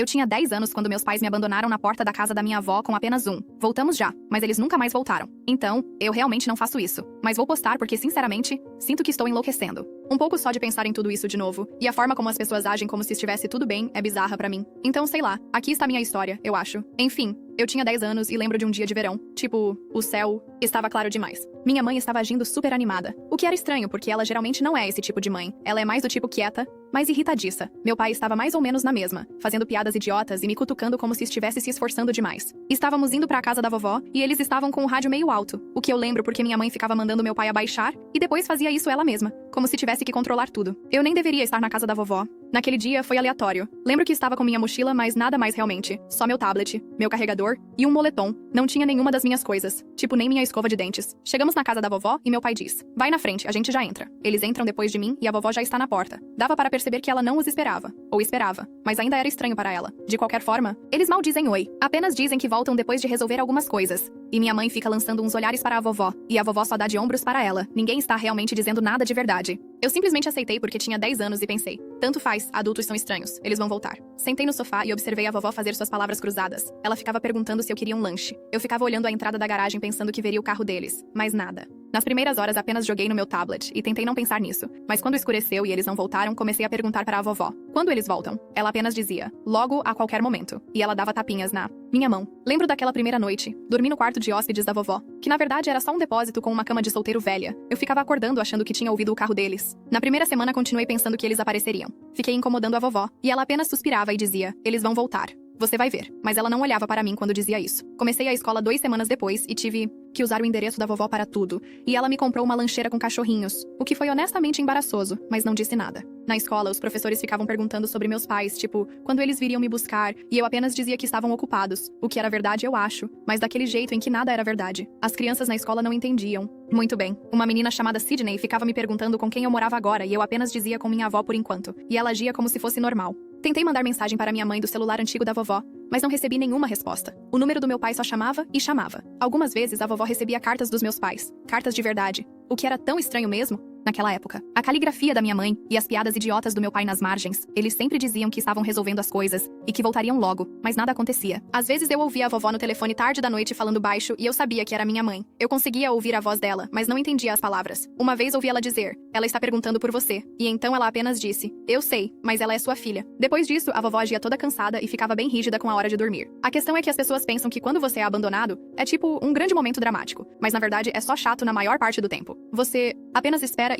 Eu tinha 10 anos quando meus pais me abandonaram na porta da casa da minha avó com apenas um. Voltamos já, mas eles nunca mais voltaram. Então, eu realmente não faço isso. Mas vou postar porque, sinceramente, sinto que estou enlouquecendo. Um pouco só de pensar em tudo isso de novo, e a forma como as pessoas agem como se estivesse tudo bem é bizarra pra mim. Então, sei lá, aqui está minha história, eu acho. Enfim, eu tinha 10 anos e lembro de um dia de verão. Tipo, o céu estava claro demais. Minha mãe estava agindo super animada. O que era estranho, porque ela geralmente não é esse tipo de mãe. Ela é mais do tipo quieta, mais irritadiça. Meu pai estava mais ou menos na mesma, fazendo piadas idiotas e me cutucando como se estivesse se esforçando demais. Estávamos indo para a casa da vovó e eles estavam com o rádio meio alto, o que eu lembro porque minha mãe ficava mandando meu pai abaixar e depois fazia isso ela mesma, como se tivesse que controlar tudo. Eu nem deveria estar na casa da vovó. Naquele dia foi aleatório. Lembro que estava com minha mochila, mas nada mais realmente. Só meu tablet, meu carregador e um moletom. Não tinha nenhuma das minhas coisas, tipo nem minha escova de dentes. Chegamos na casa da vovó e meu pai diz: "Vai na frente, a gente já entra." Eles entram depois de mim e a vovó já está na porta. Dava para perceber que ela não os esperava. Ou esperava, mas ainda era estranho para ela. De qualquer forma, eles mal dizem oi. Apenas dizem que voltam depois de resolver algumas coisas. E minha mãe fica lançando uns olhares para a vovó, e a vovó só dá de ombros para ela. Ninguém está realmente dizendo nada de verdade. Eu simplesmente aceitei porque tinha 10 anos e pensei: tanto faz, adultos são estranhos, eles vão voltar. Sentei no sofá e observei a vovó fazer suas palavras cruzadas. Ela ficava perguntando se eu queria um lanche. Eu ficava olhando a entrada da garagem pensando que veria o carro deles, mas nada. Nas primeiras horas apenas joguei no meu tablet e tentei não pensar nisso, mas quando escureceu e eles não voltaram, comecei a perguntar para a vovó: quando eles voltam? Ela apenas dizia: logo, a qualquer momento. E ela dava tapinhas na minha mão. Lembro daquela primeira noite. Dormi no quarto de hóspedes da vovó, que na verdade era só um depósito com uma cama de solteiro velha. Eu ficava acordando achando que tinha ouvido o carro deles. Na primeira semana continuei pensando que eles apareceriam. Fiquei incomodando a vovó, e ela apenas suspirava e dizia: eles vão voltar. Você vai ver. Mas ela não olhava para mim quando dizia isso. Comecei a escola 2 semanas depois e tive que usar o endereço da vovó para tudo. E ela me comprou uma lancheira com cachorrinhos, o que foi honestamente embaraçoso, mas não disse nada. Na escola, os professores ficavam perguntando sobre meus pais, tipo, quando eles viriam me buscar, e eu apenas dizia que estavam ocupados. O que era verdade, eu acho, mas daquele jeito em que nada era verdade. As crianças na escola não entendiam. Muito bem. Uma menina chamada Sydney ficava me perguntando com quem eu morava agora e eu apenas dizia com minha avó por enquanto. E ela agia como se fosse normal. Tentei mandar mensagem para minha mãe do celular antigo da vovó, mas não recebi nenhuma resposta. O número do meu pai só chamava e chamava. Algumas vezes a vovó recebia cartas dos meus pais, cartas de verdade, o que era tão estranho mesmo naquela época. A caligrafia da minha mãe e as piadas idiotas do meu pai nas margens. Eles sempre diziam que estavam resolvendo as coisas e que voltariam logo, mas nada acontecia. Às vezes eu ouvia a vovó no telefone tarde da noite falando baixo e eu sabia que era minha mãe. Eu conseguia ouvir a voz dela, mas não entendia as palavras. Uma vez ouvi ela dizer: ela está perguntando por você. E então ela apenas disse: eu sei, mas ela é sua filha. Depois disso, a vovó agia toda cansada e ficava bem rígida com a hora de dormir. A questão é que as pessoas pensam que quando você é abandonado, é tipo um grande momento dramático, mas na verdade é só chato na maior parte do tempo. Você apenas espera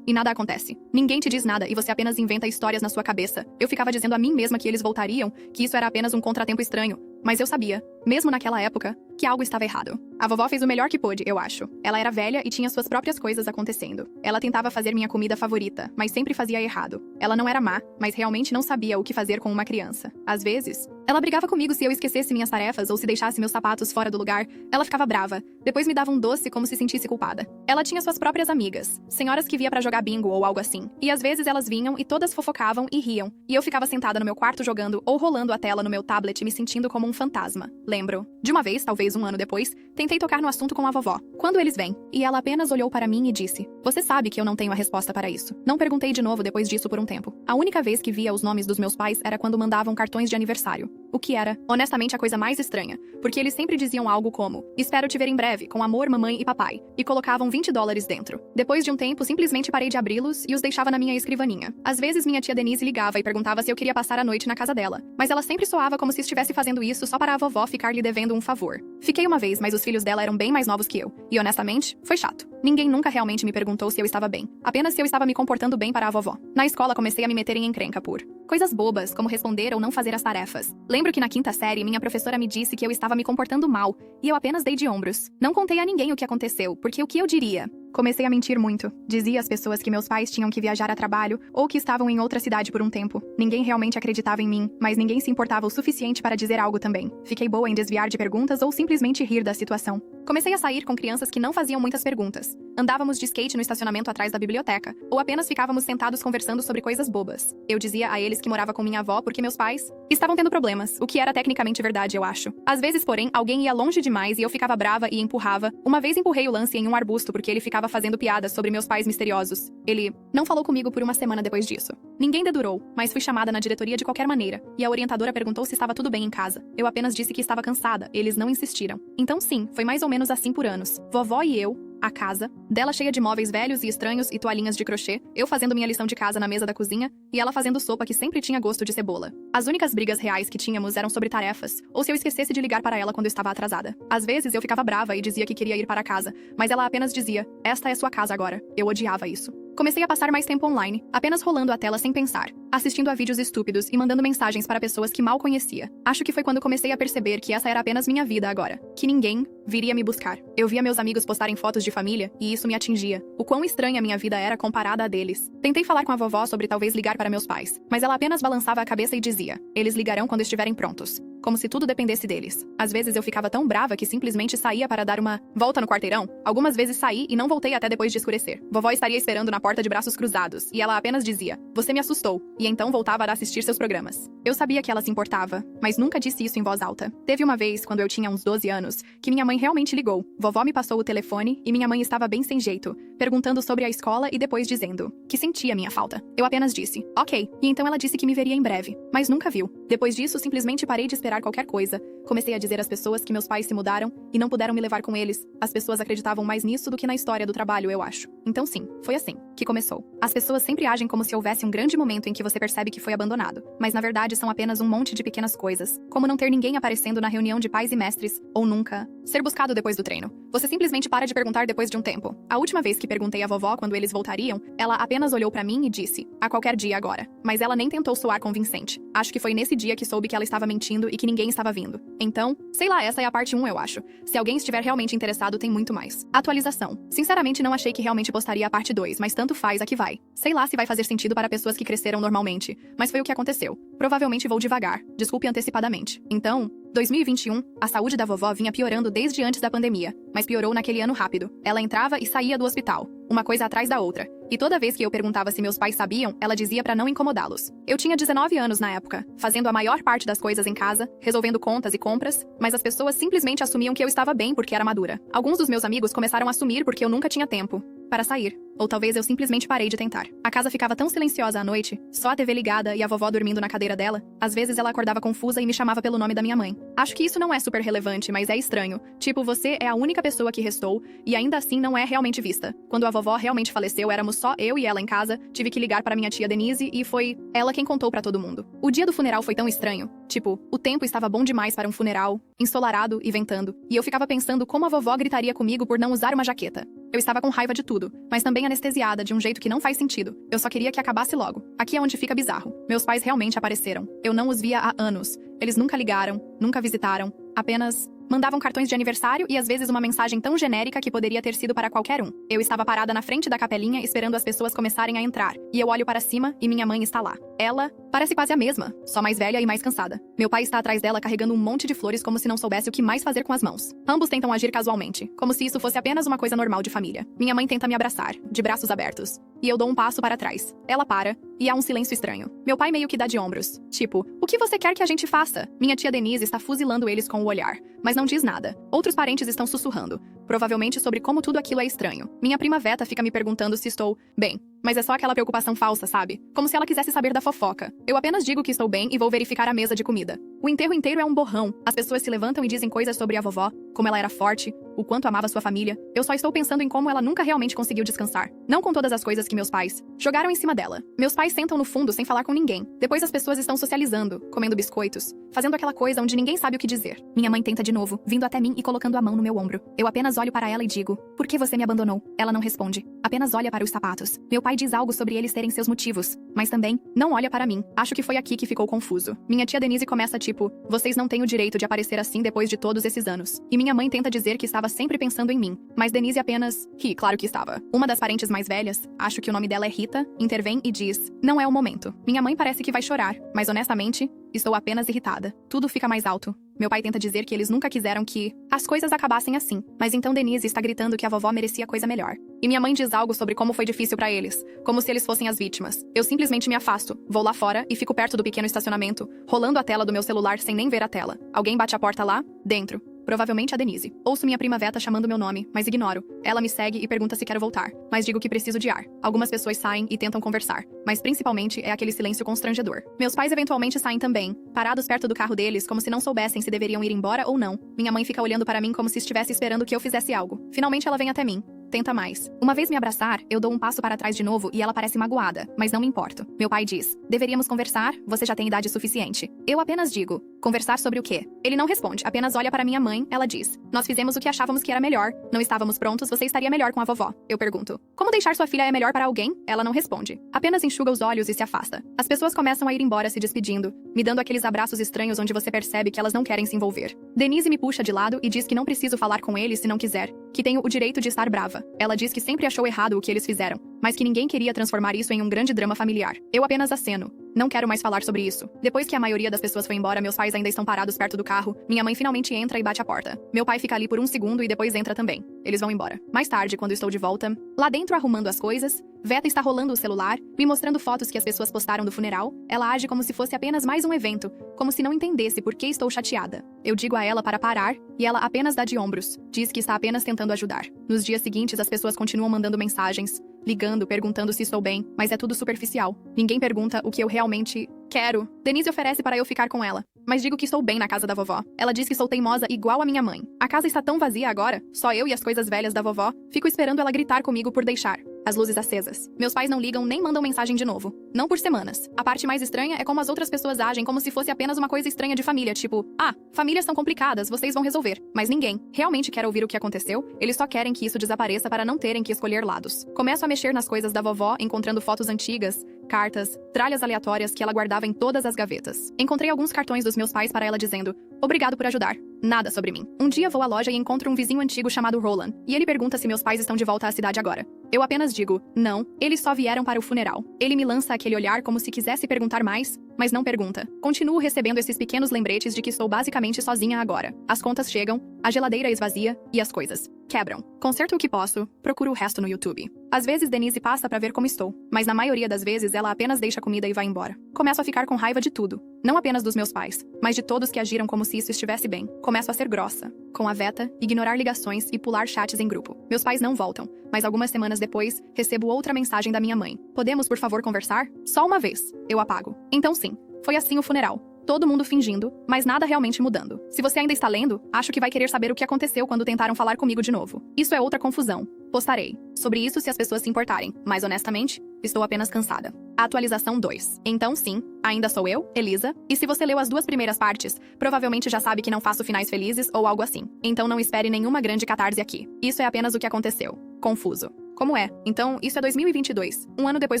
e nada acontece. Ninguém te diz nada e você apenas inventa histórias na sua cabeça. Eu ficava dizendo a mim mesma que eles voltariam, que isso era apenas um contratempo estranho. Mas eu sabia, mesmo naquela época, que algo estava errado. A vovó fez o melhor que pôde, eu acho. Ela era velha e tinha suas próprias coisas acontecendo. Ela tentava fazer minha comida favorita, mas sempre fazia errado. Ela não era má, mas realmente não sabia o que fazer com uma criança. Às vezes, ela brigava comigo se eu esquecesse minhas tarefas ou se deixasse meus sapatos fora do lugar. Ela ficava brava. Depois me dava um doce como se sentisse culpada. Ela tinha suas próprias amigas, senhoras que via pra jogar bingo ou algo assim. E às vezes elas vinham e todas fofocavam e riam. E eu ficava sentada no meu quarto jogando ou rolando a tela no meu tablet me sentindo como um fantasma. Lembro. De uma vez, talvez um ano depois, tentei tocar no assunto com a vovó. Quando eles vêm? E ela apenas olhou para mim e disse: você sabe que eu não tenho a resposta para isso. Não perguntei de novo depois disso por um tempo. A única vez que via os nomes dos meus pais era quando mandavam cartões de aniversário. O que era, honestamente, a coisa mais estranha. Porque eles sempre diziam algo como: espero te ver em breve, com amor, mamãe e papai. E colocavam $20 dentro. Depois de um tempo, simplesmente parei de abri-los e os deixava na minha escrivaninha. Às vezes minha tia Denise ligava e perguntava se eu queria passar a noite na casa dela. Mas ela sempre soava como se estivesse fazendo isso só para a vovó ficar lhe devendo um favor. Fiquei uma vez, mas os filhos dela eram bem mais novos que eu. E honestamente, foi chato. Ninguém nunca realmente me perguntou se eu estava bem. Apenas se eu estava me comportando bem para a vovó. Na escola comecei a me meter em encrenca por coisas bobas, como responder ou não fazer as tarefas. Lembro que na 5ª série, minha professora me disse que eu estava me comportando mal, e eu apenas dei de ombros. Não contei a ninguém o que aconteceu, porque o que eu diria? Comecei a mentir muito. Dizia às pessoas que meus pais tinham que viajar a trabalho ou que estavam em outra cidade por um tempo. Ninguém realmente acreditava em mim, mas ninguém se importava o suficiente para dizer algo também. Fiquei boa em desviar de perguntas ou simplesmente rir da situação. Comecei a sair com crianças que não faziam muitas perguntas. Andávamos de skate no estacionamento atrás da biblioteca, ou apenas ficávamos sentados conversando sobre coisas bobas. Eu dizia a eles que morava com minha avó porque meus pais estavam tendo problemas, o que era tecnicamente verdade, eu acho. Às vezes, porém, alguém ia longe demais e eu ficava brava e empurrava. Uma vez empurrei o Lance em um arbusto porque ele ficava estava fazendo piadas sobre meus pais misteriosos. Ele não falou comigo por uma semana depois disso. Ninguém dedurou, mas fui chamada na diretoria de qualquer maneira, e a orientadora perguntou se estava tudo bem em casa. Eu apenas disse que estava cansada, eles não insistiram. Então sim, foi mais ou menos assim por anos. Vovó e eu, a casa, dela cheia de móveis velhos e estranhos e toalhinhas de crochê, eu fazendo minha lição de casa na mesa da cozinha, e ela fazendo sopa que sempre tinha gosto de cebola. As únicas brigas reais que tínhamos eram sobre tarefas, ou se eu esquecesse de ligar para ela quando eu estava atrasada. Às vezes eu ficava brava e dizia que queria ir para casa, mas ela apenas dizia, esta é sua casa agora. Eu odiava isso. Comecei a passar mais tempo online, apenas rolando a tela sem pensar, assistindo a vídeos estúpidos e mandando mensagens para pessoas que mal conhecia. Acho que foi quando comecei a perceber que essa era apenas minha vida agora, que ninguém viria me buscar. Eu via meus amigos postarem fotos de família e isso me atingia. O quão estranha minha vida era comparada à deles. Tentei falar com a vovó sobre talvez ligar para meus pais, mas ela apenas balançava a cabeça e dizia, eles ligarão quando estiverem prontos. Como se tudo dependesse deles. Às vezes eu ficava tão brava que simplesmente saía para dar uma volta no quarteirão. Algumas vezes saí e não voltei até depois de escurecer. Vovó estaria esperando na porta de braços cruzados, e ela apenas dizia, você me assustou, e então voltava a assistir seus programas. Eu sabia que ela se importava, mas nunca disse isso em voz alta. Teve uma vez, quando eu tinha uns 12 anos, que minha mãe realmente ligou. Vovó me passou o telefone e minha mãe estava bem sem jeito, perguntando sobre a escola e depois dizendo que sentia minha falta. Eu apenas disse, ok, e então ela disse que me veria em breve, mas nunca viu. Depois disso, simplesmente parei de esperar qualquer coisa. Comecei a dizer às pessoas que meus pais se mudaram e não puderam me levar com eles. As pessoas acreditavam mais nisso do que na história do trabalho, eu acho. Então sim, foi assim que começou. As pessoas sempre agem como se houvesse um grande momento em que você percebe que foi abandonado, mas na verdade são apenas um monte de pequenas coisas, como não ter ninguém aparecendo na reunião de pais e mestres, ou nunca ser buscado depois do treino. Você simplesmente para de perguntar depois de um tempo. A última vez que perguntei à vovó quando eles voltariam, ela apenas olhou pra mim e disse, a qualquer dia agora. Mas ela nem tentou soar convincente. Acho que foi nesse dia que soube que ela estava mentindo e que ninguém estava vindo. Então, sei lá, essa é a parte 1, eu acho. Se alguém estiver realmente interessado, tem muito mais. Atualização. Sinceramente, não achei que realmente postaria a parte 2, mas tanto faz, aqui vai. Sei lá se vai fazer sentido para pessoas que cresceram normalmente, mas foi o que aconteceu. Provavelmente vou devagar. Desculpe antecipadamente. Então, 2021, a saúde da vovó vinha piorando desde antes da pandemia, mas piorou naquele ano rápido. Ela entrava e saía do hospital, uma coisa atrás da outra. E toda vez que eu perguntava se meus pais sabiam, ela dizia pra não incomodá-los. Eu tinha 19 anos na época, fazendo a maior parte das coisas em casa, resolvendo contas e compras, mas as pessoas simplesmente assumiam que eu estava bem porque era madura. Alguns dos meus amigos começaram a assumir porque eu nunca tinha tempo para sair. Ou talvez eu simplesmente parei de tentar. A casa ficava tão silenciosa à noite, só a TV ligada e a vovó dormindo na cadeira dela. Às vezes ela acordava confusa e me chamava pelo nome da minha mãe. Acho que isso não é super relevante, mas é estranho. Tipo, você é a única pessoa que restou, e ainda assim não é realmente vista. Quando a vovó realmente faleceu, éramos só eu e ela em casa, tive que ligar para minha tia Denise e foi ela quem contou pra todo mundo. O dia do funeral foi tão estranho. Tipo, o tempo estava bom demais para um funeral, ensolarado e ventando, e eu ficava pensando como a vovó gritaria comigo por não usar uma jaqueta. Eu estava com raiva de tudo, mas também anestesiada de um jeito que não faz sentido. Eu só queria que acabasse logo. Aqui é onde fica bizarro. Meus pais realmente apareceram. Eu não os via há anos. Eles nunca ligaram, nunca visitaram, apenas mandavam cartões de aniversário e às vezes uma mensagem tão genérica que poderia ter sido para qualquer um. Eu estava parada na frente da capelinha esperando as pessoas começarem a entrar, e eu olho para cima e minha mãe está lá. Ela parece quase a mesma, só mais velha e mais cansada. Meu pai está atrás dela carregando um monte de flores como se não soubesse o que mais fazer com as mãos. Ambos tentam agir casualmente, como se isso fosse apenas uma coisa normal de família. Minha mãe tenta me abraçar, de braços abertos, e eu dou um passo para trás. Ela para, e há um silêncio estranho. Meu pai meio que dá de ombros, tipo, o que você quer que a gente faça? Minha tia Denise está fuzilando eles com o olhar, mas não diz nada. Outros parentes estão sussurrando, provavelmente sobre como tudo aquilo é estranho. Minha prima Veta fica me perguntando se estou bem, mas é só aquela preocupação falsa, sabe? Como se ela quisesse saber da fofoca. Eu apenas digo que estou bem e vou verificar a mesa de comida. O enterro inteiro é um borrão. As pessoas se levantam e dizem coisas sobre a vovó, como ela era forte, o quanto amava sua família. Eu só estou pensando em como ela nunca realmente conseguiu descansar. Não com todas as coisas que meus pais jogaram em cima dela. Meus pais sentam no fundo sem falar com ninguém. Depois as pessoas estão socializando, comendo biscoitos, fazendo aquela coisa onde ninguém sabe o que dizer. Minha mãe tenta de novo, vindo até mim e colocando a mão no meu ombro. Eu apenas olho para ela e digo, por que você me abandonou? Ela não responde. Apenas olha para os sapatos. Meu pai diz algo sobre eles terem seus motivos, mas também não olha para mim. Acho que foi aqui que ficou confuso. Minha tia Denise começa tipo, vocês não têm o direito de aparecer assim depois de todos esses anos. E minha mãe tenta dizer que estava sempre pensando em mim, mas Denise apenas ri, claro que estava. Uma das parentes mais velhas, acho que o nome dela é Rita, intervém e diz, não é o momento. Minha mãe parece que vai chorar, mas honestamente, estou apenas irritada. Tudo fica mais alto. Meu pai tenta dizer que eles nunca quiseram que as coisas acabassem assim, mas então Denise está gritando que a vovó merecia coisa melhor. E minha mãe diz algo sobre como foi difícil pra eles, como se eles fossem as vítimas. Eu simplesmente me afasto, vou lá fora e fico perto do pequeno estacionamento, rolando a tela do meu celular sem nem ver a tela. Alguém bate a porta lá, dentro. Provavelmente a Denise. Ouço minha prima Veta chamando meu nome, mas ignoro. Ela me segue e pergunta se quero voltar, mas digo que preciso de ar. Algumas pessoas saem e tentam conversar, mas principalmente é aquele silêncio constrangedor. Meus pais eventualmente saem também, parados perto do carro deles como se não soubessem se deveriam ir embora ou não. Minha mãe fica olhando para mim como se estivesse esperando que eu fizesse algo. Finalmente ela vem até mim. Tenta mais. Uma vez me abraçar, eu dou um passo para trás de novo e ela parece magoada, mas não me importo. Meu pai diz: deveríamos conversar, você já tem idade suficiente. Eu apenas digo: conversar sobre o quê? Ele não responde, apenas olha para minha mãe, ela diz: nós fizemos o que achávamos que era melhor, não estávamos prontos, você estaria melhor com a vovó. Eu pergunto: como deixar sua filha é melhor para alguém? Ela não responde. Apenas enxuga os olhos e se afasta. As pessoas começam a ir embora se despedindo, me dando aqueles abraços estranhos onde você percebe que elas não querem se envolver. Denise me puxa de lado e diz que não preciso falar com eles se não quiser, que tenho o direito de estar brava. Ela diz que sempre achou errado o que eles fizeram, mas que ninguém queria transformar isso em um grande drama familiar. Eu apenas aceno. Não quero mais falar sobre isso. Depois que a maioria das pessoas foi embora, meus pais ainda estão parados perto do carro. Minha mãe finalmente entra e bate a porta. Meu pai fica ali por um segundo e depois entra também. Eles vão embora. Mais tarde, quando estou de volta, lá dentro arrumando as coisas, Veta está rolando o celular, me mostrando fotos que as pessoas postaram do funeral. Ela age como se fosse apenas mais um evento, como se não entendesse por que estou chateada. Eu digo a ela para parar, e ela apenas dá de ombros. Diz que está apenas tentando ajudar. Nos dias seguintes, as pessoas continuam mandando mensagens, ligando, perguntando se estou bem, mas é tudo superficial. Ninguém pergunta o que eu realmente quero. Denise oferece para eu ficar com ela, mas digo que estou bem na casa da vovó. Ela diz que sou teimosa igual a minha mãe. A casa está tão vazia agora, só eu e as coisas velhas da vovó. Fico esperando ela gritar comigo por deixar as luzes acesas. Meus pais não ligam nem mandam mensagem de novo. Não por semanas. A parte mais estranha é como as outras pessoas agem como se fosse apenas uma coisa estranha de família, tipo: ah, famílias são complicadas, vocês vão resolver. Mas ninguém realmente quer ouvir o que aconteceu, eles só querem que isso desapareça para não terem que escolher lados. Começo a mexer nas coisas da vovó, encontrando fotos antigas, cartas, tralhas aleatórias que ela guardava em todas as gavetas. Encontrei alguns cartões dos meus pais para ela dizendo: obrigado por ajudar. Nada sobre mim. Um dia vou à loja e encontro um vizinho antigo chamado Roland, e ele pergunta se meus pais estão de volta à cidade agora. Eu apenas digo: não, eles só vieram para o funeral. Ele me lança aquele olhar como se quisesse perguntar mais, mas não pergunta. Continuo recebendo esses pequenos lembretes de que estou basicamente sozinha agora. As contas chegam, a geladeira esvazia e as coisas quebram. Conserto o que posso, procuro o resto no YouTube. Às vezes Denise passa para ver como estou, mas na maioria das vezes ela apenas deixa a comida e vai embora. Começo a ficar com raiva de tudo, não apenas dos meus pais, mas de todos que agiram como se isso estivesse bem. Começo a ser grossa com a Veta, ignorar ligações e pular chats em grupo. Meus pais não voltam, mas algumas semanas depois, recebo outra mensagem da minha mãe: podemos por favor conversar? Só uma vez. Eu apago. Então sim, foi assim o funeral. Todo mundo fingindo, mas nada realmente mudando. Se você ainda está lendo, acho que vai querer saber o que aconteceu quando tentaram falar comigo de novo. Isso é outra confusão. Postarei sobre isso se as pessoas se importarem, mas honestamente, estou apenas cansada. Atualização 2. Então sim, ainda sou eu, Elisa, e se você leu as 2 primeiras partes, provavelmente já sabe que não faço finais felizes ou algo assim. Então não espere nenhuma grande catarse aqui. Isso é apenas o que aconteceu. Confuso. Como é? Então, isso é 2022, um ano depois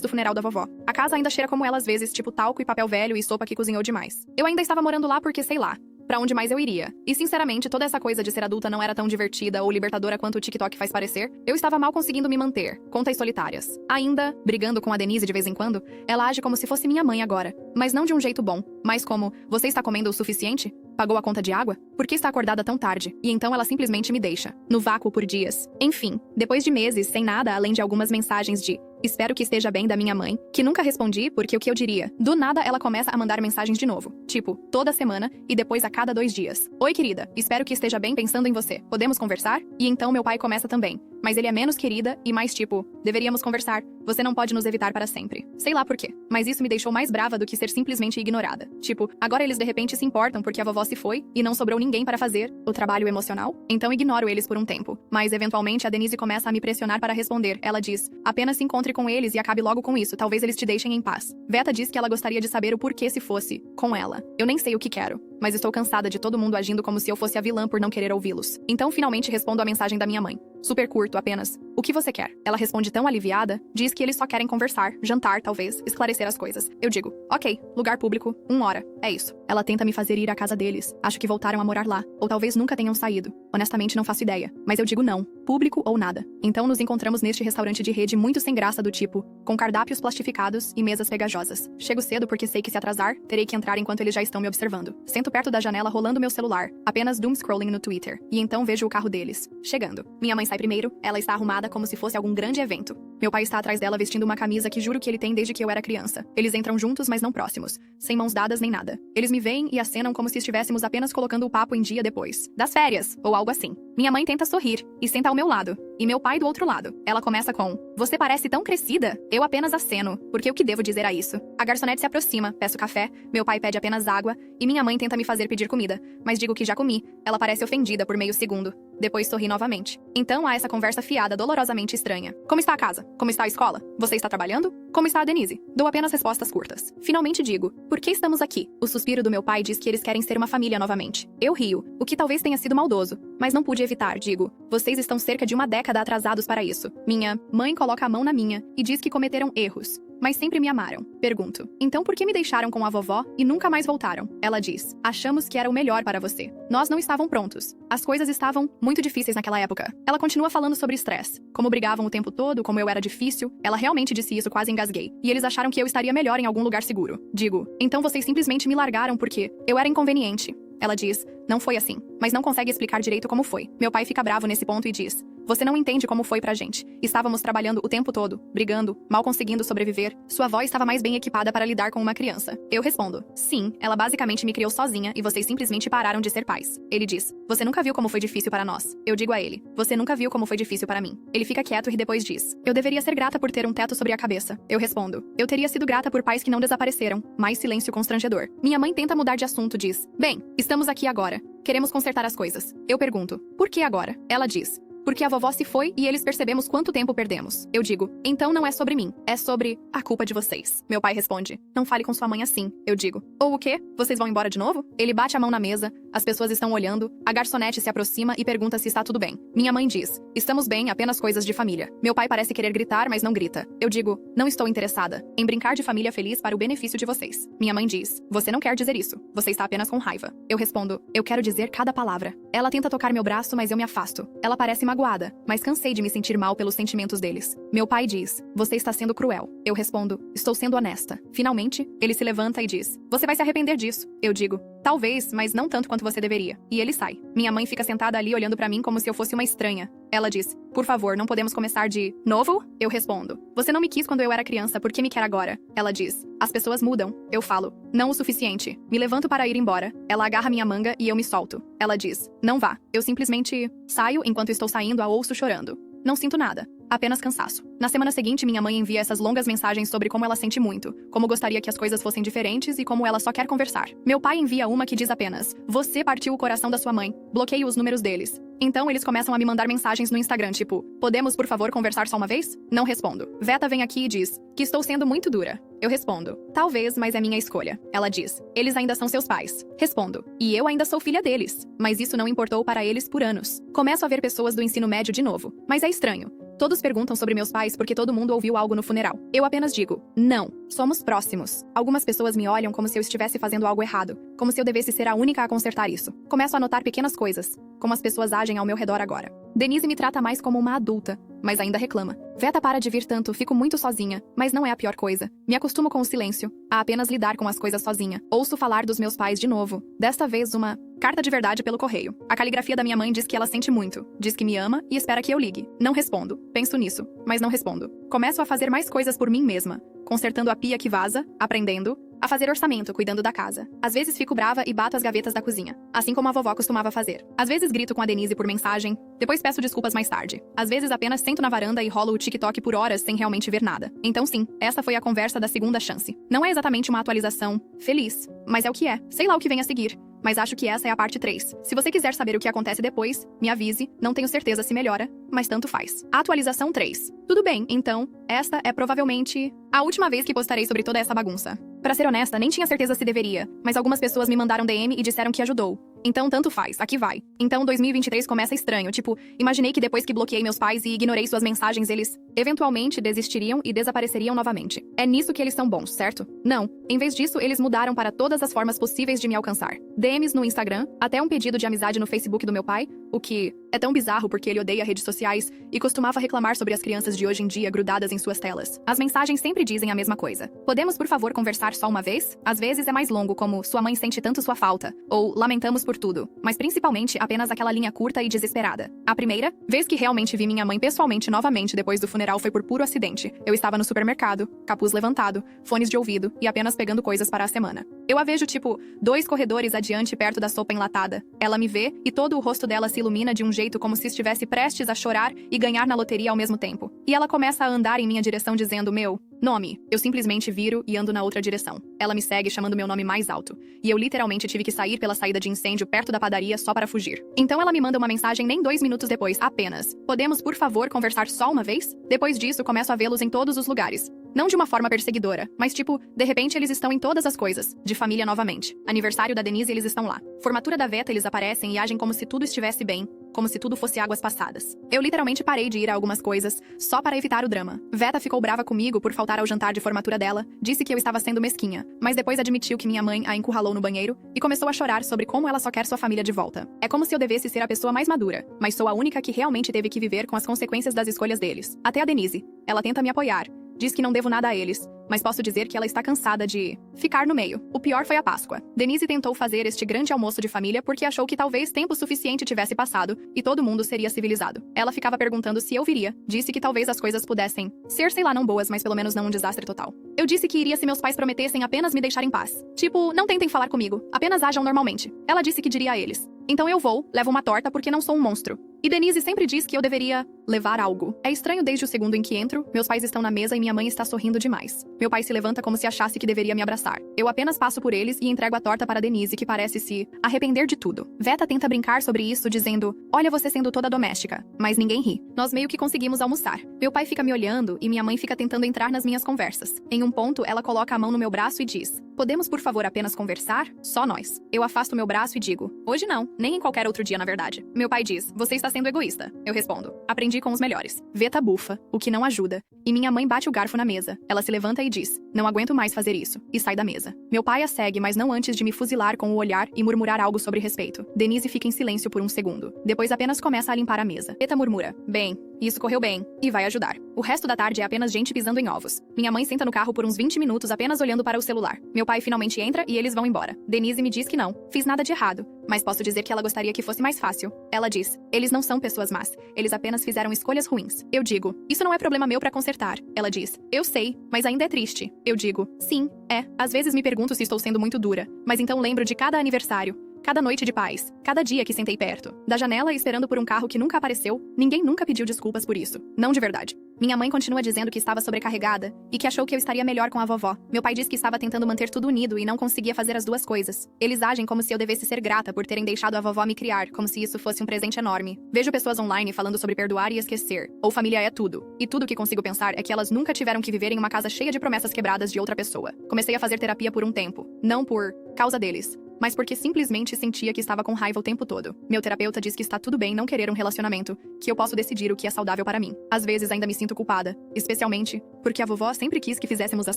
do funeral da vovó. A casa ainda cheira como ela às vezes, tipo talco e papel velho e sopa que cozinhou demais. Eu ainda estava morando lá porque, sei lá, pra onde mais eu iria. E sinceramente, toda essa coisa de ser adulta não era tão divertida ou libertadora quanto o TikTok faz parecer. Eu estava mal conseguindo me manter. Contas solitárias. Ainda, brigando com a Denise de vez em quando, ela age como se fosse minha mãe agora. Mas não de um jeito bom. Mas como: você está comendo o suficiente? Pagou a conta de água? Por que está acordada tão tarde? E então ela simplesmente me deixa, no vácuo por dias. Enfim, depois de meses, sem nada além de algumas mensagens de espero que esteja bem da minha mãe, que nunca respondi porque o que eu diria? Do nada ela começa a mandar mensagens de novo. Tipo, toda semana e depois a cada 2 dias. Oi querida, espero que esteja bem pensando em você. Podemos conversar? E então meu pai começa também. Mas ele é menos querida e mais tipo, deveríamos conversar. Você não pode nos evitar para sempre. Sei lá por quê, mas isso me deixou mais brava do que ser simplesmente ignorada. Tipo, agora eles de repente se importam porque a vovó se foi e não sobrou ninguém para fazer o trabalho emocional? Então ignoro eles por um tempo. Mas eventualmente a Denise começa a me pressionar para responder. Ela diz: apenas se encontre com eles e acabe logo com isso, talvez eles te deixem em paz. Veta diz que ela gostaria de saber o porquê se fosse com ela. Eu nem sei o que quero, mas estou cansada de todo mundo agindo como se eu fosse a vilã por não querer ouvi-los. Então finalmente respondo a mensagem da minha mãe. Super curto, apenas: o que você quer? Ela responde tão aliviada, diz que eles só querem conversar, jantar, talvez, esclarecer as coisas. Eu digo: ok, lugar público, 1 hora, é isso. Ela tenta me fazer ir à casa deles, acho que voltaram a morar lá, ou talvez nunca tenham saído. Honestamente não faço ideia, mas eu digo não, público ou nada. Então nos encontramos neste restaurante de rede muito sem graça do tipo, com cardápios plastificados e mesas pegajosas. Chego cedo porque sei que se atrasar, terei que entrar enquanto eles já estão me observando. Sento perto da janela rolando meu celular, apenas doom scrolling no Twitter, e então vejo o carro deles, chegando. Minha mãe sai primeiro, ela está arrumada apaixonada como se fosse algum grande evento. Meu pai está atrás dela vestindo uma camisa que juro que ele tem desde que eu era criança. Eles entram juntos, mas não próximos, sem mãos dadas nem nada. Eles me veem e acenam como se estivéssemos apenas colocando o papo em dia depois das férias, ou algo assim. Minha mãe tenta sorrir e senta ao meu lado, e meu pai do outro lado. Ela começa com: "Você parece tão crescida." Eu apenas aceno, porque o que devo dizer a isso? A garçonete se aproxima, peço café, meu pai pede apenas água, e minha mãe tenta me fazer pedir comida, mas digo que já comi. Ela parece ofendida por meio segundo. Depois sorri novamente. Então há essa conversa fiada dolorosamente estranha. Como está a casa? Como está a escola? Você está trabalhando? Como está a Denise? Dou apenas respostas curtas. Finalmente digo: "Por que estamos aqui?" O suspiro do meu pai diz que eles querem ser uma família novamente. Eu rio, o que talvez tenha sido maldoso, mas não pude evitar, digo: "Vocês estão cerca de uma década atrasados para isso." Minha mãe coloca a mão na minha e diz que cometeram erros, mas sempre me amaram. Pergunto: "Então por que me deixaram com a vovó e nunca mais voltaram?" Ela diz: "Achamos que era o melhor para você. Nós não estavam prontos. As coisas estavam muito difíceis naquela época." Ela continua falando sobre estresse, como brigavam o tempo todo, como eu era difícil. Ela realmente disse isso, quase engasguei. E eles acharam que eu estaria melhor em algum lugar seguro. Digo: "Então vocês simplesmente me largaram porque eu era inconveniente." Ela diz: "Não foi assim," mas não consegue explicar direito como foi. Meu pai fica bravo nesse ponto e diz: "Você não entende como foi pra gente. Estávamos trabalhando o tempo todo, brigando, mal conseguindo sobreviver. Sua avó estava mais bem equipada para lidar com uma criança." Eu respondo: "Sim, ela basicamente me criou sozinha e vocês simplesmente pararam de ser pais." Ele diz: "Você nunca viu como foi difícil para nós." Eu digo a ele: "Você nunca viu como foi difícil para mim." Ele fica quieto e depois diz: "Eu deveria ser grata por ter um teto sobre a cabeça." Eu respondo: "Eu teria sido grata por pais que não desapareceram." Mais silêncio constrangedor. Minha mãe tenta mudar de assunto, diz: "Bem, estamos aqui agora. Queremos consertar as coisas." Eu pergunto: "Por que agora?" Ela diz: "Porque a vovó se foi e eles percebemos quanto tempo perdemos." Eu digo: "Então não é sobre mim, é sobre a culpa de vocês." Meu pai responde: "Não fale com sua mãe assim." Eu digo: "Ou o quê? Vocês vão embora de novo?" Ele bate a mão na mesa, as pessoas estão olhando, a garçonete se aproxima e pergunta se está tudo bem. Minha mãe diz: "Estamos bem, apenas coisas de família." Meu pai parece querer gritar, mas não grita. Eu digo: "Não estou interessada em brincar de família feliz para o benefício de vocês." Minha mãe diz: "Você não quer dizer isso. Você está apenas com raiva." Eu respondo: "Eu quero dizer cada palavra." Ela tenta tocar meu braço, mas eu me afasto. Ela parece magoada, mas cansei de me sentir mal pelos sentimentos deles. Meu pai diz: "Você está sendo cruel." Eu respondo: "Estou sendo honesta." Finalmente, ele se levanta e diz: "Você vai se arrepender disso." Eu digo: "Talvez, mas não tanto quanto você deveria." E ele sai. Minha mãe fica sentada ali olhando pra mim como se eu fosse uma estranha. Ela diz: "Por favor, não podemos começar de novo?" Eu respondo: "Você não me quis quando eu era criança, por que me quer agora?" Ela diz: "As pessoas mudam." Eu falo: "Não o suficiente." Me levanto para ir embora. Ela agarra minha manga e eu me solto. Ela diz: "Não vá." Eu simplesmente saio. Enquanto estou saindo, a ouço chorando. Não sinto nada, apenas cansaço. Na semana seguinte, minha mãe envia essas longas mensagens sobre como ela sente muito, como gostaria que as coisas fossem diferentes e como ela só quer conversar. Meu pai envia uma que diz apenas: "Você partiu o coração da sua mãe." Bloqueio os números deles. Então eles começam a me mandar mensagens no Instagram, tipo: "Podemos, por favor, conversar só uma vez?" Não respondo. Veta vem aqui e diz que estou sendo muito dura. Eu respondo: "Talvez, mas é minha escolha." Ela diz: "Eles ainda são seus pais." Respondo: "E eu ainda sou filha deles." Mas isso não importou para eles por anos. Começo a ver pessoas do ensino médio de novo. Mas é estranho. Todos perguntam sobre meus pais porque todo mundo ouviu algo no funeral. Eu apenas digo: "Não, somos próximos." Algumas pessoas me olham como se eu estivesse fazendo algo errado, como se eu devesse ser a única a consertar isso. Começo a notar pequenas coisas, como as pessoas agem ao meu redor agora. Denise me trata mais como uma adulta, mas ainda reclama. Veta para de vir tanto, fico muito sozinha, mas não é a pior coisa. Me acostumo com o silêncio, a apenas lidar com as coisas sozinha. Ouço falar dos meus pais de novo. Desta vez uma carta de verdade pelo correio. A caligrafia da minha mãe diz que ela sente muito, diz que me ama e espera que eu ligue. Não respondo. Penso nisso, mas não respondo. Começo a fazer mais coisas por mim mesma, consertando a pia que vaza, aprendendo a fazer orçamento, cuidando da casa. Às vezes fico brava e bato as gavetas da cozinha, assim como a vovó costumava fazer. Às vezes grito com a Denise por mensagem, depois peço desculpas mais tarde. Às vezes apenas sento na varanda e rolo o TikTok por horas sem realmente ver nada. Então sim, essa foi a conversa da segunda chance. Não é exatamente uma atualização feliz, mas é o que é. Sei lá o que vem a seguir. Mas acho que essa é a parte 3. Se você quiser saber o que acontece depois, me avise, não tenho certeza se melhora, mas tanto faz. Atualização 3. Tudo bem, então, esta é provavelmente a última vez que postarei sobre toda essa bagunça. Pra ser honesta, nem tinha certeza se deveria, mas algumas pessoas me mandaram DM e disseram que ajudou. Então tanto faz, aqui vai. Então 2023 começa estranho, tipo, imaginei que depois que bloqueei meus pais e ignorei suas mensagens eles Eventualmente desistiriam e desapareceriam novamente. É nisso que eles são bons, certo? Não. Em vez disso, eles mudaram para todas as formas possíveis de me alcançar. DMs no Instagram, até um pedido de amizade no Facebook do meu pai, o que é tão bizarro porque ele odeia redes sociais e costumava reclamar sobre as crianças de hoje em dia grudadas em suas telas. As mensagens sempre dizem a mesma coisa. Podemos, por favor, conversar só uma vez? Às vezes é mais longo, como sua mãe sente tanto sua falta, ou lamentamos por tudo, mas principalmente apenas aquela linha curta e desesperada. A primeira vez que realmente vi minha mãe pessoalmente novamente depois do funeral foi por puro acidente. Eu estava no supermercado, capuz levantado, fones de ouvido e apenas pegando coisas para a semana. Eu a vejo tipo 2 corredores adiante perto da sopa enlatada. Ela me vê e todo o rosto dela se ilumina de um jeito como se estivesse prestes a chorar e ganhar na loteria ao mesmo tempo. E ela começa a andar em minha direção dizendo meu nome. Eu simplesmente viro e ando na outra direção. Ela me segue chamando meu nome mais alto. E eu literalmente tive que sair pela saída de incêndio perto da padaria só para fugir. Então ela me manda uma mensagem nem 2 minutos depois, apenas. Podemos, por favor, conversar só uma vez? Depois disso, começo a vê-los em todos os lugares. Não de uma forma perseguidora, mas tipo, de repente eles estão em todas as coisas. De família novamente. Aniversário da Denise, eles estão lá. Formatura da Veta, eles aparecem e agem como se tudo estivesse bem. Como se tudo fosse águas passadas. Eu literalmente parei de ir a algumas coisas, só para evitar o drama. Veta ficou brava comigo por faltar ao jantar de formatura dela, disse que eu estava sendo mesquinha, mas depois admitiu que minha mãe a encurralou no banheiro e começou a chorar sobre como ela só quer sua família de volta. É como se eu devesse ser a pessoa mais madura, mas sou a única que realmente teve que viver com as consequências das escolhas deles. Até a Denise. Ela tenta me apoiar. Diz que não devo nada a eles, mas posso dizer que ela está cansada de ficar no meio. O pior foi a Páscoa. Denise tentou fazer este grande almoço de família porque achou que talvez tempo suficiente tivesse passado e todo mundo seria civilizado. Ela ficava perguntando se eu viria. Disse que talvez as coisas pudessem ser, sei lá, não boas, mas pelo menos não um desastre total. Eu disse que iria se meus pais prometessem apenas me deixar em paz. Tipo, não tentem falar comigo, apenas ajam normalmente. Ela disse que diria a eles. Então eu vou, levo uma torta porque não sou um monstro. E Denise sempre diz que eu deveria levar algo. É estranho desde o segundo em que entro, meus pais estão na mesa e minha mãe está sorrindo demais. Meu pai se levanta como se achasse que deveria me abraçar. Eu apenas passo por eles e entrego a torta para Denise, que parece se arrepender de tudo. Veta tenta brincar sobre isso, dizendo, olha você sendo toda doméstica. Mas ninguém ri. Nós meio que conseguimos almoçar. Meu pai fica me olhando e minha mãe fica tentando entrar nas minhas conversas. Em um ponto, ela coloca a mão no meu braço e diz, podemos por favor apenas conversar? Só nós. Eu afasto meu braço e digo, hoje não, nem em qualquer outro dia na verdade. Meu pai diz, você está sendo egoísta. Eu respondo, aprendi com os melhores. Veta bufa, o que não ajuda. E minha mãe bate o garfo na mesa. Ela se levanta e diz, não aguento mais fazer isso. E sai da mesa. Meu pai a segue, mas não antes de me fuzilar com o olhar e murmurar algo sobre respeito. Denise fica em silêncio por um segundo. Depois apenas começa a limpar a mesa. Veta murmura, bem, isso correu bem, e vai ajudar. O resto da tarde é apenas gente pisando em ovos. Minha mãe senta no carro por uns 20 minutos apenas olhando para o celular. Meu pai finalmente entra e eles vão embora. Denise me diz que não, fiz nada de errado, mas posso dizer que ela gostaria que fosse mais fácil. Ela diz, eles não são pessoas más, eles apenas fizeram escolhas ruins. Eu digo, isso não é problema meu pra consertar. Ela diz, eu sei, mas ainda é triste. Eu digo, sim, é. Às vezes me pergunto se estou sendo muito dura, mas então lembro de cada aniversário. Cada noite de paz, cada dia que sentei perto, da janela esperando por um carro que nunca apareceu, ninguém nunca pediu desculpas por isso. Não de verdade. Minha mãe continua dizendo que estava sobrecarregada e que achou que eu estaria melhor com a vovó. Meu pai diz que estava tentando manter tudo unido e não conseguia fazer as duas coisas. Eles agem como se eu devesse ser grata por terem deixado a vovó me criar, como se isso fosse um presente enorme. Vejo pessoas online falando sobre perdoar e esquecer, ou família é tudo. E tudo que consigo pensar é que elas nunca tiveram que viver em uma casa cheia de promessas quebradas de outra pessoa. Comecei a fazer terapia por um tempo, não por causa deles, mas porque simplesmente sentia que estava com raiva o tempo todo. Meu terapeuta diz que está tudo bem não querer um relacionamento, que eu posso decidir o que é saudável para mim. Às vezes ainda me sinto culpada, especialmente porque a vovó sempre quis que fizéssemos as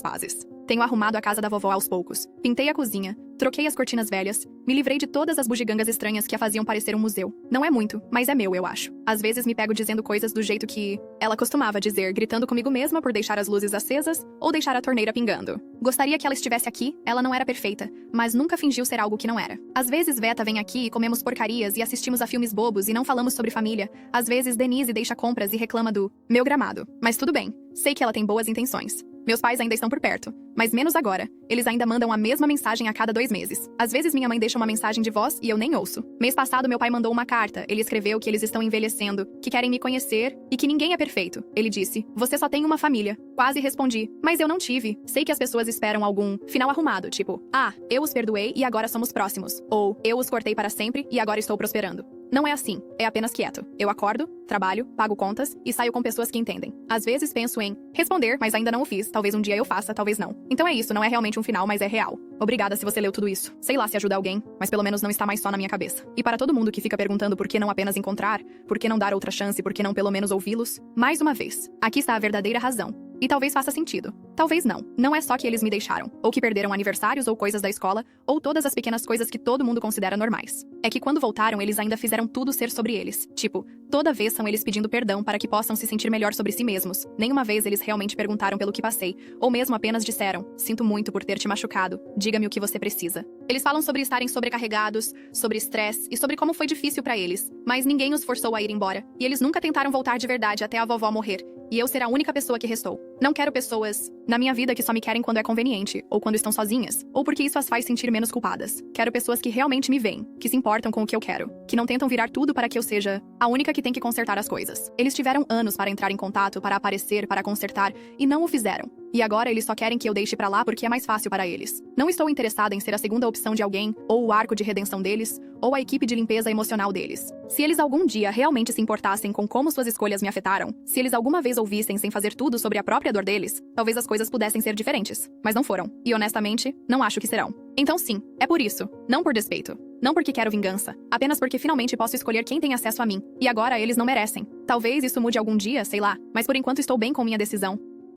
pazes. Tenho arrumado a casa da vovó aos poucos, pintei a cozinha, troquei as cortinas velhas, me livrei de todas as bugigangas estranhas que a faziam parecer um museu. Não é muito, mas é meu, eu acho. Às vezes me pego dizendo coisas do jeito que ela costumava dizer, gritando comigo mesma por deixar as luzes acesas ou deixar a torneira pingando. Gostaria que ela estivesse aqui, ela não era perfeita, mas nunca fingiu ser algo que não era. Às vezes Veta vem aqui e comemos porcarias e assistimos a filmes bobos e não falamos sobre família. Às vezes Denise deixa compras e reclama do meu gramado. Mas tudo bem, sei que ela tem boas intenções. Meus pais ainda estão por perto, mas menos agora. Eles ainda mandam a mesma mensagem a cada 2 meses. Às vezes minha mãe deixa uma mensagem de voz e eu nem ouço. Mês passado meu pai mandou uma carta. Ele escreveu que eles estão envelhecendo, que querem me conhecer e que ninguém é perfeito. Ele disse, você só tem uma família. Quase respondi, mas eu não tive. Sei que as pessoas esperam algum final arrumado, tipo, eu os perdoei e agora somos próximos. Ou, eu os cortei para sempre e agora estou prosperando. Não é assim, é apenas quieto. Eu acordo, trabalho, pago contas e saio com pessoas que entendem. Às vezes penso em responder, mas ainda não o fiz. Talvez um dia eu faça, talvez não. Então é isso, não é realmente um final, mas é real. Obrigada se você leu tudo isso. Sei lá se ajuda alguém, mas pelo menos não está mais só na minha cabeça. E para todo mundo que fica perguntando por que não apenas encontrar, por que não dar outra chance, por que não pelo menos ouvi-los, mais uma vez, aqui está a verdadeira razão. E talvez faça sentido. Talvez não. Não é só que eles me deixaram, ou que perderam aniversários ou coisas da escola, ou todas as pequenas coisas que todo mundo considera normais. É que quando voltaram, eles ainda fizeram tudo ser sobre eles. Tipo, toda vez são eles pedindo perdão para que possam se sentir melhor sobre si mesmos. Nenhuma vez eles realmente perguntaram pelo que passei, ou mesmo apenas disseram: sinto muito por ter te machucado, diga-me o que você precisa. Eles falam sobre estarem sobrecarregados, sobre estresse e sobre como foi difícil para eles, mas ninguém os forçou a ir embora. E eles nunca tentaram voltar de verdade até a vovó morrer. E eu ser a única pessoa que restou. Não quero pessoas na minha vida que só me querem quando é conveniente, ou quando estão sozinhas, ou porque isso as faz sentir menos culpadas. Quero pessoas que realmente me veem, que se importam com o que eu quero, que não tentam virar tudo para que eu seja a única que tem que consertar as coisas. Eles tiveram anos para entrar em contato, para aparecer, para consertar, e não o fizeram. E agora eles só querem que eu deixe pra lá porque é mais fácil para eles. Não estou interessada em ser a segunda opção de alguém, ou o arco de redenção deles, ou a equipe de limpeza emocional deles. Se eles algum dia realmente se importassem com como suas escolhas me afetaram, se eles alguma vez ouvissem sem fazer tudo sobre a própria dor deles, talvez as coisas pudessem ser diferentes. Mas não foram. E honestamente, não acho que serão. Então sim, é por isso. Não por despeito. Não porque quero vingança. Apenas porque finalmente posso escolher quem tem acesso a mim. E agora eles não merecem. Talvez isso mude algum dia, sei lá. Mas por enquanto estou bem com minha decisão.